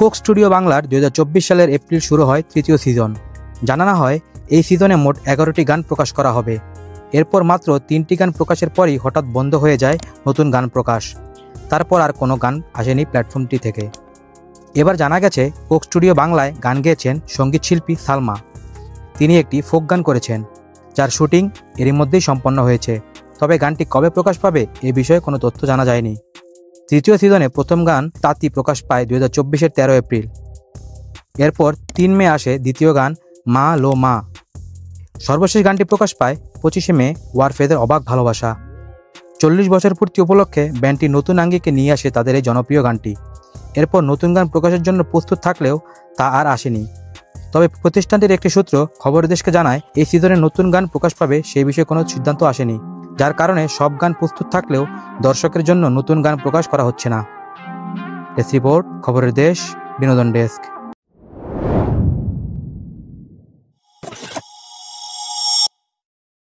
Coke studio বাংলার 2024 সালের April শুরু হয় তৃতীয় সিজন। জানানো হয় এই সিজনে মোট 11টি গান প্রকাশ করা হবে। এরপর মাত্র 3টি গান প্রকাশের পরই হঠাৎ বন্ধ হয়ে যায় নতুন গান প্রকাশ। তারপর আর কোনো গান আসেনি প্ল্যাটফর্মটি থেকে। এবার জানা গেছে কোক স্টুডিও বাংলায় গান গেয়েছেন সঙ্গীত শিল্পী সালমা। তিনি একটি ফোক গান করেছেন, যার শুটিং এরই মধ্যেই সম্পন্ন হয়েছে। তবে গানটি কবে প্রকাশ পাবে এ বিষয়ে কোনো তথ্য জানা যায়নি। তৃতীয় সিজনে প্রথম গান তাঁতি প্রকাশ পায় 2024-এর 13 এপ্রিল। এরপর 3 মে আসে দ্বিতীয় গান মা লো মা। সর্বশেষ গানটি প্রকাশ পায় 25 মে ওয়ারফেদের অবাক ভালোবাসা। 40 বছর পূর্তি উপলক্ষে ব্যান্ডটি নতুন আঙ্গিকে নিয়ে আসে তাদের এই জনপ্রিয় গানটি। এরপর নতুন গান প্রকাশের জন্য প্রস্তুত থাকলেও তা আর আসেনি। তবে প্রতিষ্ঠানটির একটি সূত্র খবরের দেশকে জানায় এই সিজনে নতুন গান প্রকাশ পাবে সেই বিষয়ে কোনো সিদ্ধান্ত আসেনি, যার কারণে সব গান প্রস্তুত থাকলেও দর্শকের জন্য নতুন গান প্রকাশ করা হচ্ছে না। ডেস্ক রিপোর্ট, খবরের দেশ, বিনোদন ডেস্ক।